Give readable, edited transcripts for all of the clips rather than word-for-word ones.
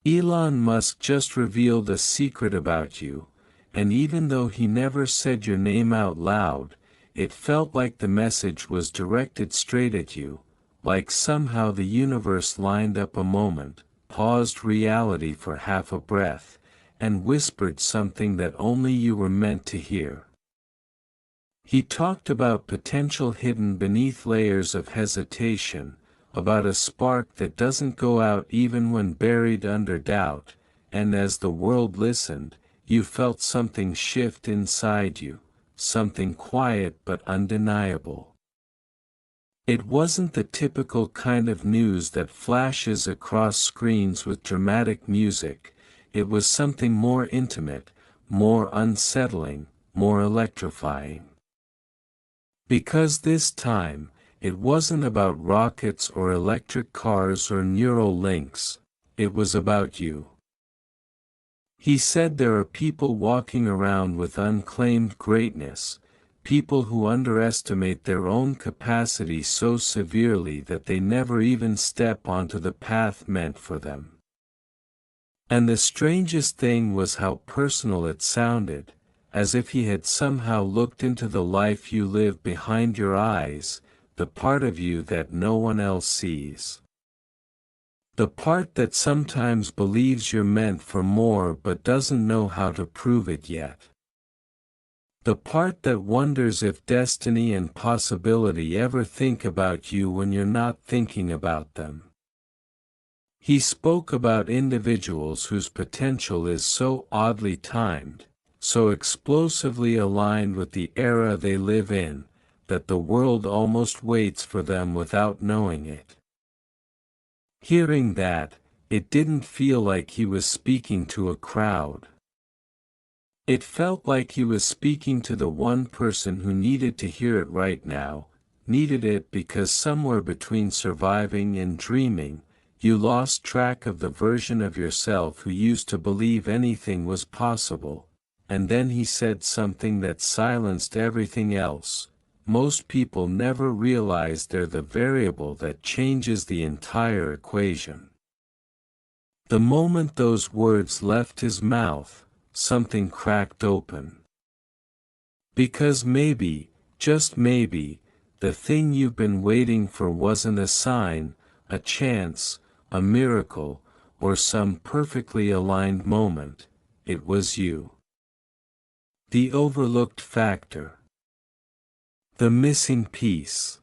Elon Musk just revealed a secret about you, and even though he never said your name out loud, it felt like the message was directed straight at you, like somehow the universe lined up a moment, paused reality for half a breath, and whispered something that only you were meant to hear. He talked about potential hidden beneath layers of hesitation, about a spark that doesn't go out even when buried under doubt, and as the world listened, you felt something shift inside you, something quiet but undeniable. It wasn't the typical kind of news that flashes across screens with dramatic music, it was something more intimate, more unsettling, more electrifying. Because this time, it wasn't about rockets or electric cars or neural links, it was about you. He said there are people walking around with unclaimed greatness, people who underestimate their own capacity so severely that they never even step onto the path meant for them. And the strangest thing was how personal it sounded, as if he had somehow looked into the life you live behind your eyes, the part of you that no one else sees. The part that sometimes believes you're meant for more but doesn't know how to prove it yet. The part that wonders if destiny and possibility ever think about you when you're not thinking about them. He spoke about individuals whose potential is so oddly timed, so explosively aligned with the era they live in, that the world almost waits for them without knowing it. Hearing that, it didn't feel like he was speaking to a crowd. It felt like he was speaking to the one person who needed to hear it right now, needed it because somewhere between surviving and dreaming, you lost track of the version of yourself who used to believe anything was possible, and then he said something that silenced everything else. Most people never realize they're the variable that changes the entire equation. The moment those words left his mouth, something cracked open. Because maybe, just maybe, the thing you've been waiting for wasn't a sign, a chance, a miracle, or some perfectly aligned moment, it was you. The overlooked factor. The missing piece.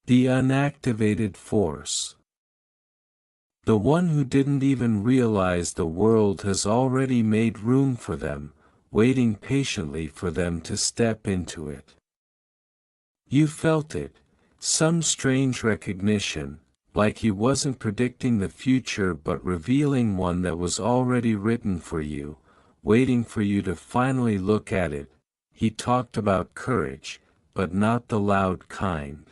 The unactivated force. The one who didn't even realize the world has already made room for them, waiting patiently for them to step into it. You felt it, some strange recognition, like he wasn't predicting the future but revealing one that was already written for you, waiting for you to finally look at it. He talked about courage, but not the loud kind.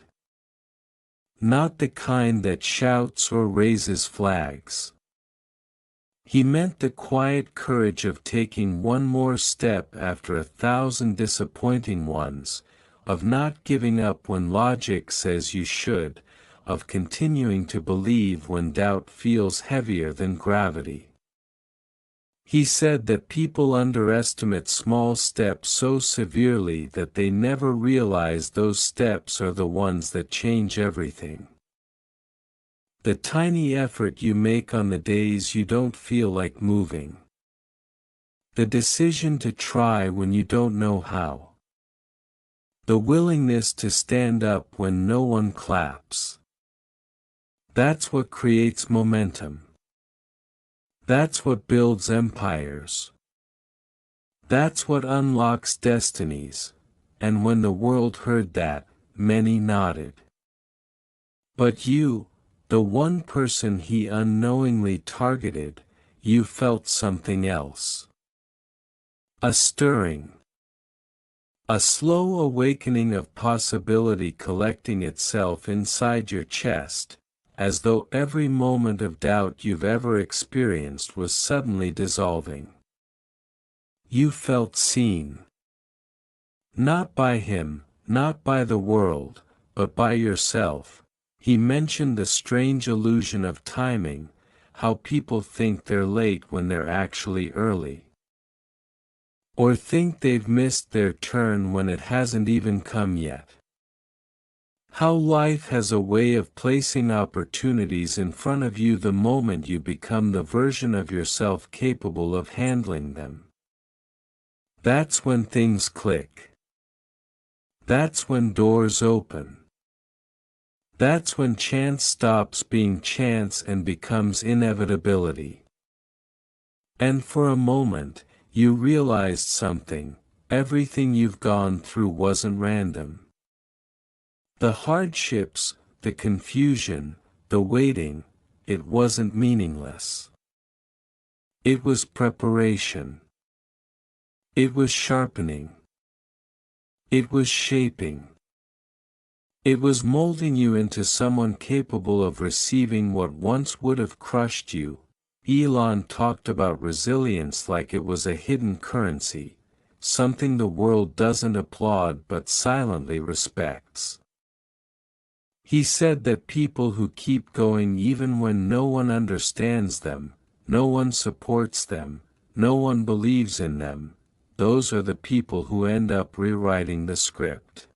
Not the kind that shouts or raises flags. He meant the quiet courage of taking one more step after 1,000 disappointing ones, of not giving up when logic says you should, of continuing to believe when doubt feels heavier than gravity. He said that people underestimate small steps so severely that they never realize those steps are the ones that change everything. The tiny effort you make on the days you don't feel like moving. The decision to try when you don't know how. The willingness to stand up when no one claps. That's what creates momentum. That's what builds empires. That's what unlocks destinies, and when the world heard that, many nodded. But you, the one person he unknowingly targeted, you felt something else. A stirring. A slow awakening of possibility collecting itself inside your chest, as though every moment of doubt you've ever experienced was suddenly dissolving. You felt seen. Not by him, not by the world, but by yourself. He mentioned the strange illusion of timing, how people think they're late when they're actually early. Or think they've missed their turn when it hasn't even come yet. How life has a way of placing opportunities in front of you the moment you become the version of yourself capable of handling them. That's when things click. That's when doors open. That's when chance stops being chance and becomes inevitability. And for a moment, you realized something: everything you've gone through wasn't random. The hardships, the confusion, the waiting, it wasn't meaningless. It was preparation. It was sharpening. It was shaping. It was molding you into someone capable of receiving what once would have crushed you. Elon talked about resilience like it was a hidden currency, something the world doesn't applaud but silently respects. He said that people who keep going even when no one understands them, no one supports them, no one believes in them, those are the people who end up rewriting the script.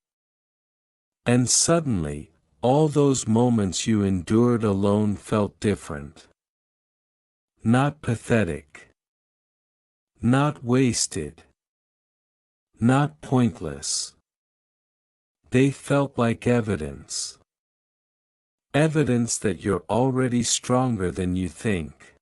And suddenly, all those moments you endured alone felt different. Not pathetic. Not wasted. Not pointless. They felt like evidence. Evidence that you're already stronger than you think.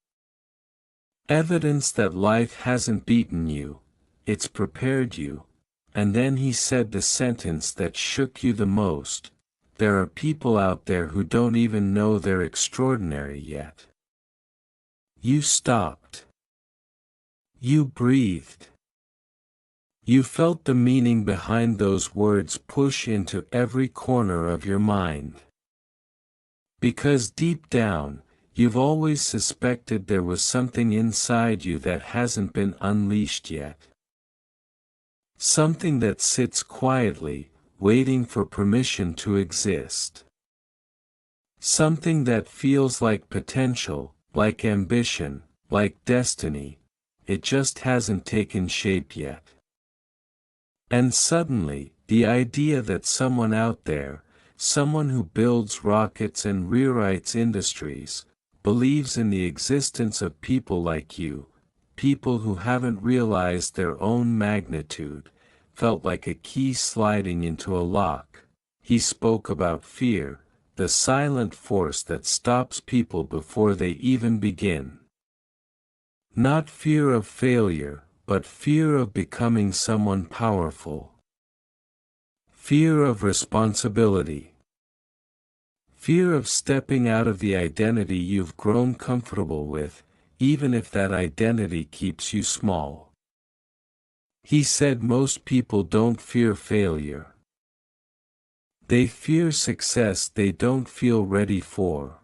Evidence that life hasn't beaten you, it's prepared you. And then he said the sentence that shook you the most: there are people out there who don't even know they're extraordinary yet. You stopped. You breathed. You felt the meaning behind those words push into every corner of your mind. Because deep down, you've always suspected there was something inside you that hasn't been unleashed yet. Something that sits quietly, waiting for permission to exist. Something that feels like potential, like ambition, like destiny. It just hasn't taken shape yet. And suddenly, the idea that someone out there, someone who builds rockets and rewrites industries, believes in the existence of people like you, people who haven't realized their own magnitude, felt like a key sliding into a lock. He spoke about fear, the silent force that stops people before they even begin. Not fear of failure, but fear of becoming someone powerful. Fear of responsibility. Fear of stepping out of the identity you've grown comfortable with, even if that identity keeps you small. He said most people don't fear failure. They fear success they don't feel ready for.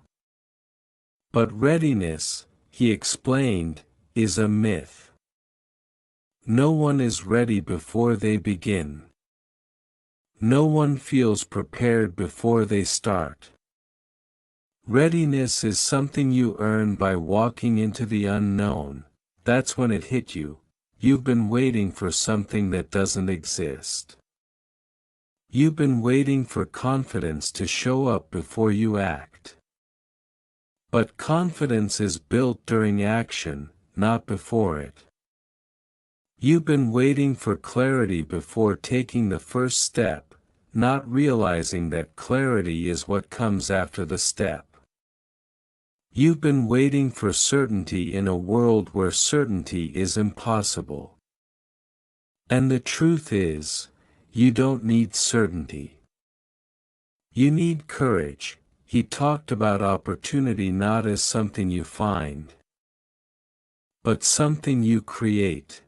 But readiness, he explained, is a myth. No one is ready before they begin. No one feels prepared before they start. Readiness is something you earn by walking into the unknown. That's when it hit you. You've been waiting for something that doesn't exist. You've been waiting for confidence to show up before you act. But confidence is built during action, not before it. You've been waiting for clarity before taking the first step, not realizing that clarity is what comes after the step. You've been waiting for certainty in a world where certainty is impossible. And the truth is, you don't need certainty. You need courage. He talked about opportunity not as something you find, but something you create.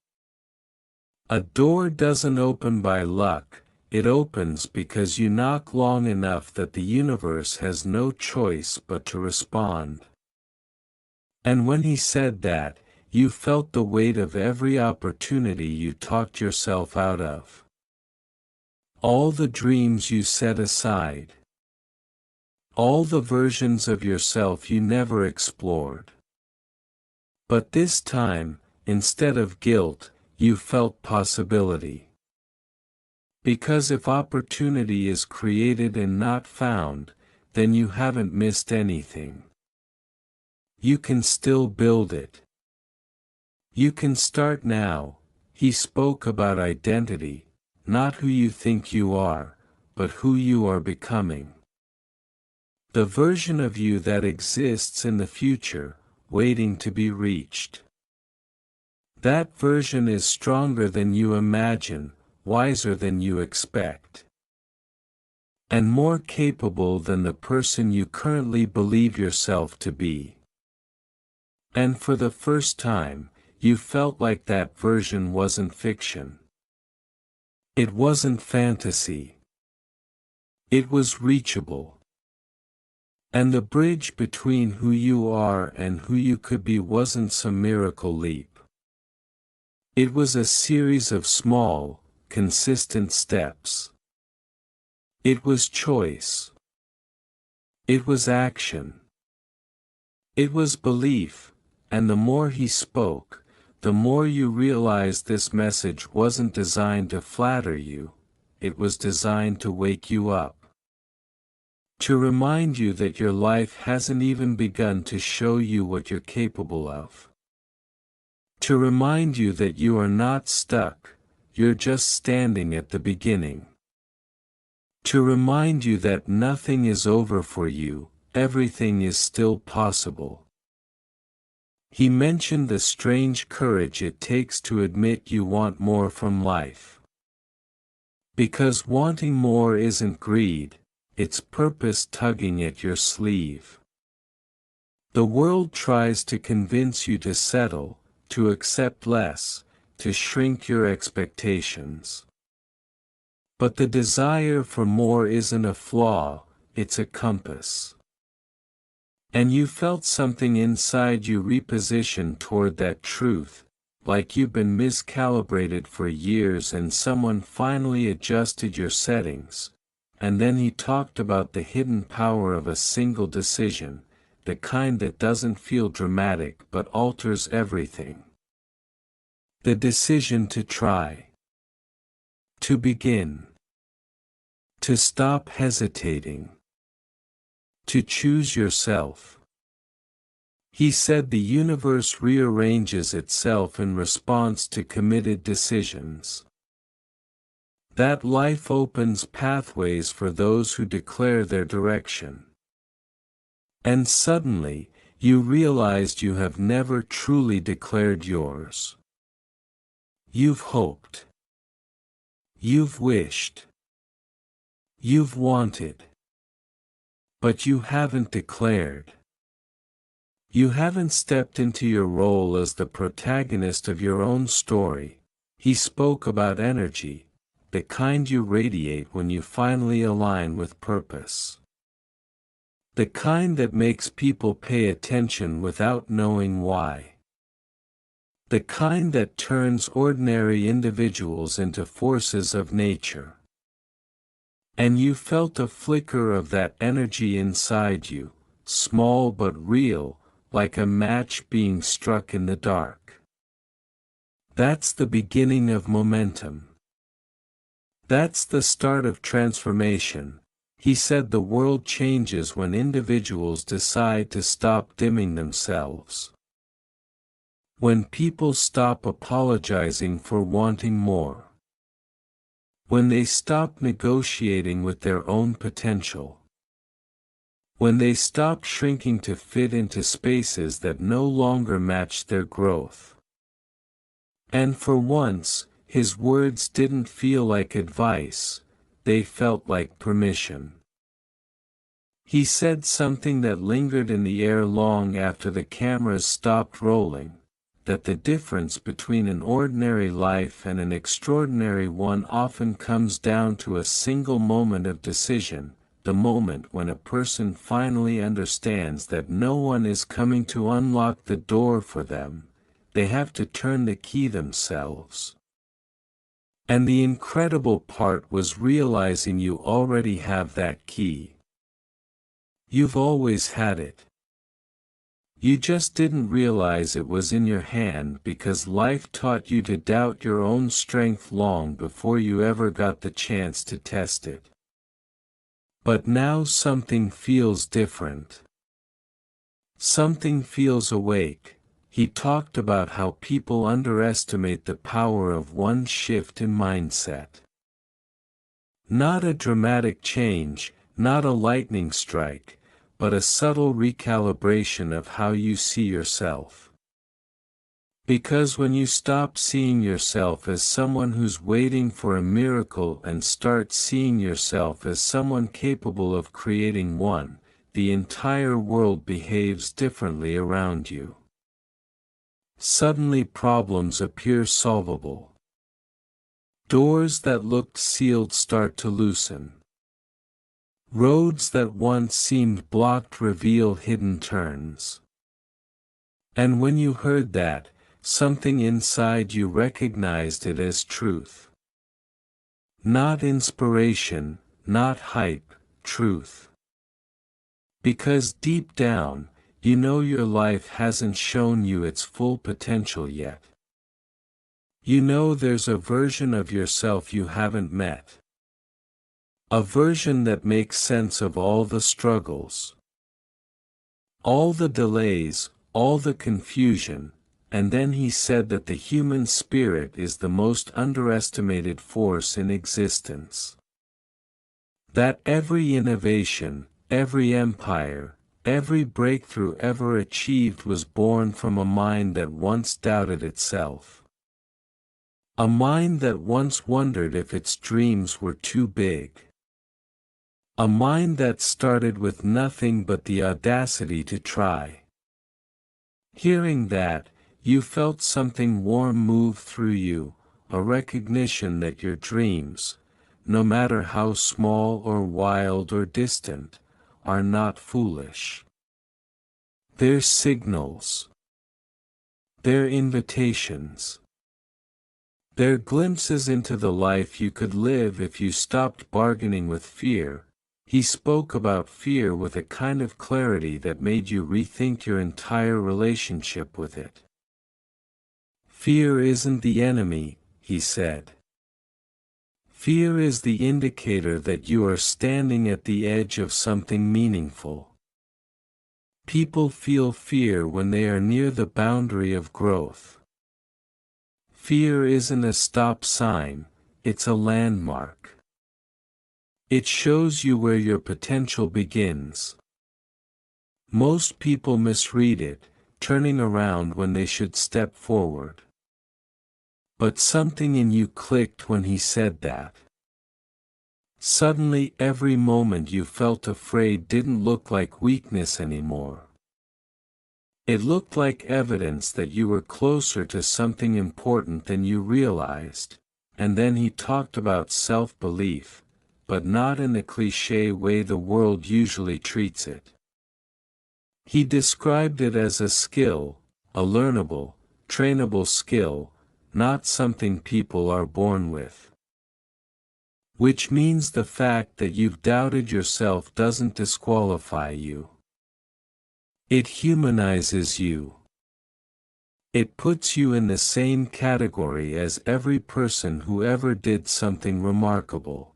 A door doesn't open by luck, it opens because you knock long enough that the universe has no choice but to respond. And when he said that, you felt the weight of every opportunity you talked yourself out of. All the dreams you set aside. All the versions of yourself you never explored. But this time, instead of guilt, you felt possibility. Because if opportunity is created and not found, then you haven't missed anything. You can still build it. You can start now. He spoke about identity, not who you think you are, but who you are becoming. The version of you that exists in the future, waiting to be reached. That version is stronger than you imagine, wiser than you expect, and more capable than the person you currently believe yourself to be. And for the first time, you felt like that version wasn't fiction. It wasn't fantasy. It was reachable. And the bridge between who you are and who you could be wasn't some miracle leap. It was a series of small, consistent steps. It was choice. It was action. It was belief, and the more he spoke, the more you realized this message wasn't designed to flatter you, it was designed to wake you up. To remind you that your life hasn't even begun to show you what you're capable of. To remind you that you are not stuck, you're just standing at the beginning. To remind you that nothing is over for you, everything is still possible. He mentioned the strange courage it takes to admit you want more from life. Because wanting more isn't greed, it's purpose tugging at your sleeve. The world tries to convince you to settle, to accept less, to shrink your expectations. But the desire for more isn't a flaw, it's a compass. And you felt something inside you reposition toward that truth, like you've been miscalibrated for years and someone finally adjusted your settings. And then he talked about the hidden power of a single decision, the kind that doesn't feel dramatic but alters everything. The decision to try. To begin. To stop hesitating. To choose yourself. He said the universe rearranges itself in response to committed decisions. That life opens pathways for those who declare their direction. And suddenly, you realized you have never truly declared yours. You've hoped. You've wished. You've wanted. But you haven't declared. You haven't stepped into your role as the protagonist of your own story. He spoke about energy, the kind you radiate when you finally align with purpose. The kind that makes people pay attention without knowing why. The kind that turns ordinary individuals into forces of nature. And you felt a flicker of that energy inside you, small but real, like a match being struck in the dark. That's the beginning of momentum. That's the start of transformation. He said the world changes when individuals decide to stop dimming themselves. When people stop apologizing for wanting more. When they stop negotiating with their own potential. When they stop shrinking to fit into spaces that no longer match their growth. And for once, his words didn't feel like advice, they felt like permission. He said something that lingered in the air long after the cameras stopped rolling. That the difference between an ordinary life and an extraordinary one often comes down to a single moment of decision, the moment when a person finally understands that no one is coming to unlock the door for them, they have to turn the key themselves. And the incredible part was realizing you already have that key. You've always had it. You just didn't realize it was in your hand because life taught you to doubt your own strength long before you ever got the chance to test it. But now something feels different. Something feels awake. He talked about how people underestimate the power of one shift in mindset. Not a dramatic change, not a lightning strike, but a subtle recalibration of how you see yourself. Because when you stop seeing yourself as someone who's waiting for a miracle and start seeing yourself as someone capable of creating one, the entire world behaves differently around you. Suddenly problems appear solvable. Doors that looked sealed start to loosen. Roads that once seemed blocked reveal hidden turns. And when you heard that, something inside you recognized it as truth. Not inspiration, not hype, truth. Because deep down, you know your life hasn't shown you its full potential yet. You know there's a version of yourself you haven't met. A version that makes sense of all the struggles, all the delays, all the confusion, and then he said that the human spirit is the most underestimated force in existence. That every innovation, every empire, every breakthrough ever achieved was born from a mind that once doubted itself. A mind that once wondered if its dreams were too big. A mind that started with nothing but the audacity to try. Hearing that, you felt something warm move through you, a recognition that your dreams, no matter how small or wild or distant, are not foolish. They're signals. They're invitations. They're glimpses into the life you could live if you stopped bargaining with fear. He spoke about fear with a kind of clarity that made you rethink your entire relationship with it. Fear isn't the enemy, he said. Fear is the indicator that you are standing at the edge of something meaningful. People feel fear when they are near the boundary of growth. Fear isn't a stop sign, it's a landmark. It shows you where your potential begins. Most people misread it, turning around when they should step forward. But something in you clicked when he said that. Suddenly every moment you felt afraid didn't look like weakness anymore. It looked like evidence that you were closer to something important than you realized, and then he talked about self-belief, but not in the cliché way the world usually treats it. He described it as a skill, a learnable, trainable skill, not something people are born with. Which means the fact that you've doubted yourself doesn't disqualify you. It humanizes you. It puts you in the same category as every person who ever did something remarkable.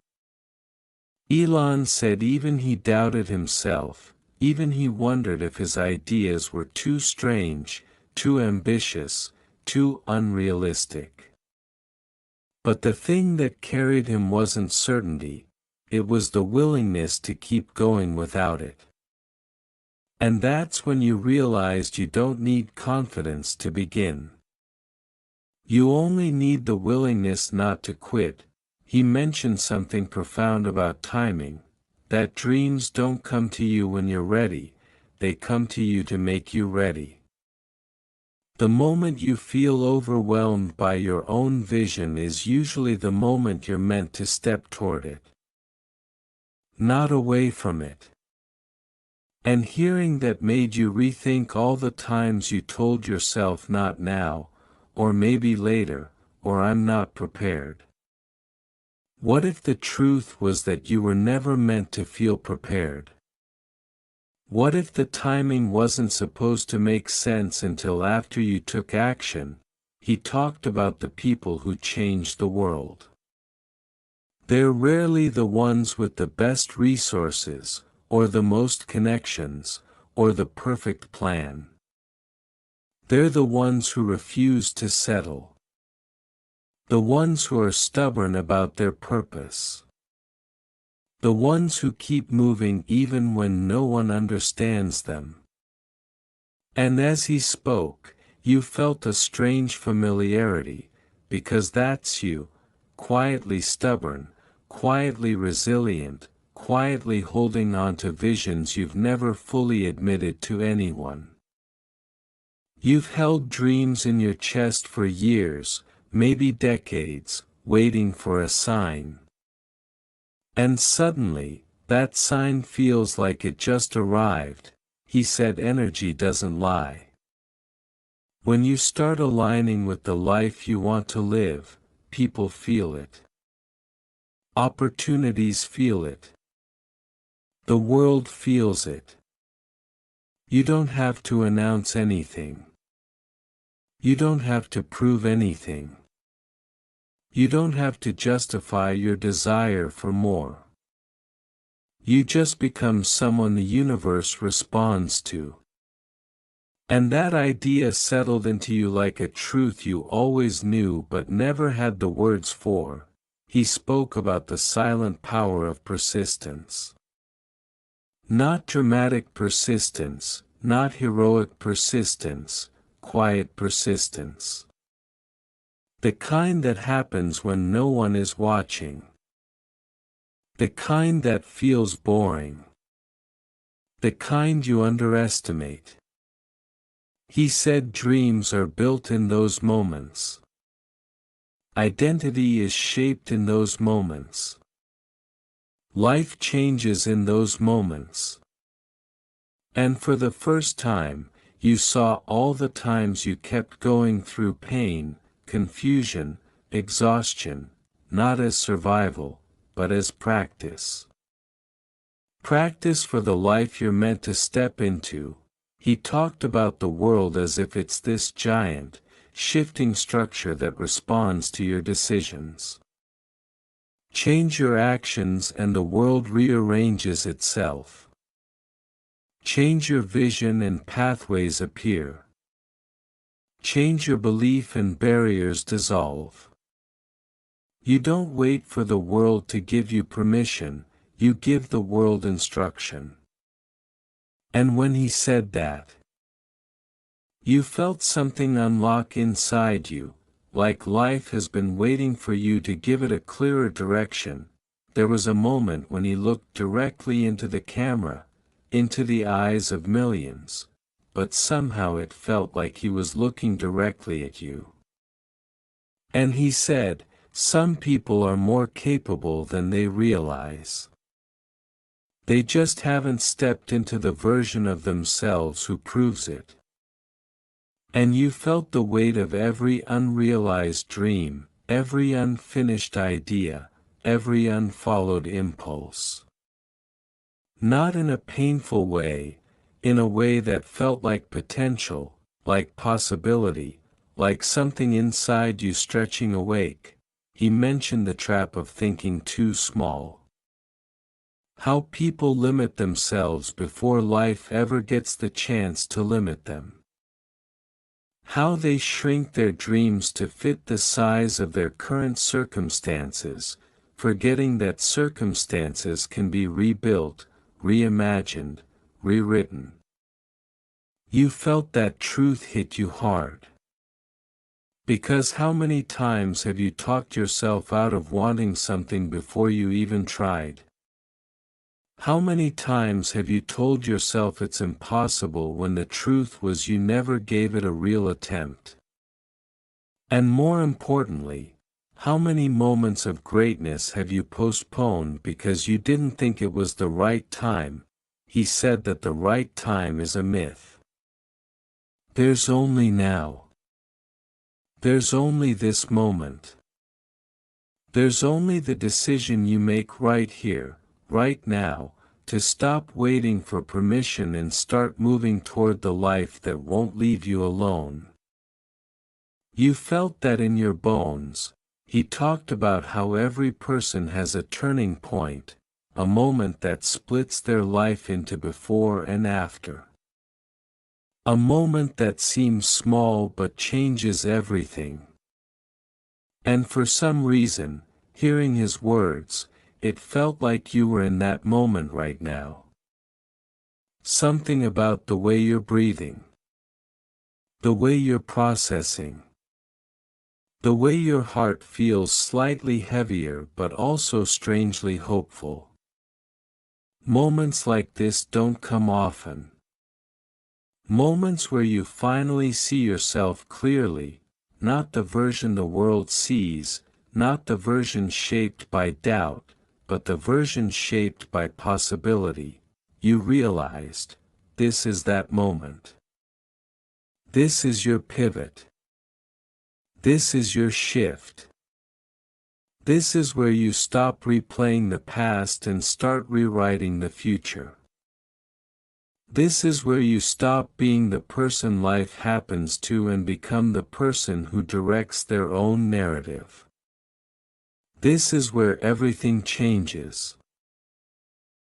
Elon said even he doubted himself, even he wondered if his ideas were too strange, too ambitious, too unrealistic. But the thing that carried him wasn't certainty, it was the willingness to keep going without it. And that's when you realized you don't need confidence to begin. You only need the willingness not to quit. He mentioned something profound about timing, that dreams don't come to you when you're ready, they come to you to make you ready. The moment you feel overwhelmed by your own vision is usually the moment you're meant to step toward it, not away from it. And hearing that made you rethink all the times you told yourself not now, or maybe later, or I'm not prepared. What if the truth was that you were never meant to feel prepared? What if the timing wasn't supposed to make sense until after you took action? He talked about the people who changed the world. They're rarely the ones with the best resources, or the most connections, or the perfect plan. They're the ones who refuse to settle. The ones who are stubborn about their purpose. The ones who keep moving even when no one understands them. And as he spoke, you felt a strange familiarity, because that's you, quietly stubborn, quietly resilient, quietly holding on to visions you've never fully admitted to anyone. You've held dreams in your chest for years, maybe decades, waiting for a sign. And suddenly, that sign feels like it just arrived. He said energy doesn't lie. When you start aligning with the life you want to live, people feel it. Opportunities feel it. The world feels it. You don't have to announce anything. You don't have to prove anything. You don't have to justify your desire for more. You just become someone the universe responds to. And that idea settled into you like a truth you always knew but never had the words for. He spoke about the silent power of persistence. Not dramatic persistence, not heroic persistence, quiet persistence. The kind that happens when no one is watching. The kind that feels boring. The kind you underestimate. He said dreams are built in those moments. Identity is shaped in those moments. Life changes in those moments. And for the first time, you saw all the times you kept going through pain, confusion, exhaustion, not as survival, but as practice. Practice for the life you're meant to step into. He talked about the world as if it's this giant, shifting structure that responds to your decisions. Change your actions and the world rearranges itself. Change your vision and pathways appear. Change your belief and barriers dissolve. You don't wait for the world to give you permission, you give the world instruction. And when he said that, you felt something unlock inside you, like life has been waiting for you to give it a clearer direction. There was a moment when he looked directly into the camera, into the eyes of millions, but somehow it felt like he was looking directly at you. And he said, some people are more capable than they realize. They just haven't stepped into the version of themselves who proves it. And you felt the weight of every unrealized dream, every unfinished idea, every unfollowed impulse. Not in a painful way, in a way that felt like potential, like possibility, like something inside you stretching awake. He mentioned the trap of thinking too small. How people limit themselves before life ever gets the chance to limit them. How they shrink their dreams to fit the size of their current circumstances, forgetting that circumstances can be rebuilt, reimagined, rewritten. You felt that truth hit you hard. Because how many times have you talked yourself out of wanting something before you even tried? How many times have you told yourself it's impossible when the truth was you never gave it a real attempt? And more importantly, how many moments of greatness have you postponed because you didn't think it was the right time? He said that the right time is a myth. There's only now. There's only this moment. There's only the decision you make right here, right now, to stop waiting for permission and start moving toward the life that won't leave you alone. You felt that in your bones. He talked about how every person has a turning point, a moment that splits their life into before and after. A moment that seems small but changes everything. And for some reason, hearing his words, it felt like you were in that moment right now. Something about the way you're breathing. The way you're processing. The way your heart feels slightly heavier but also strangely hopeful. Moments like this don't come often. Moments where you finally see yourself clearly, not the version the world sees, not the version shaped by doubt, but the version shaped by possibility. You realized, this is that moment. This is your pivot. This is your shift. This is where you stop replaying the past and start rewriting the future. This is where you stop being the person life happens to and become the person who directs their own narrative. This is where everything changes.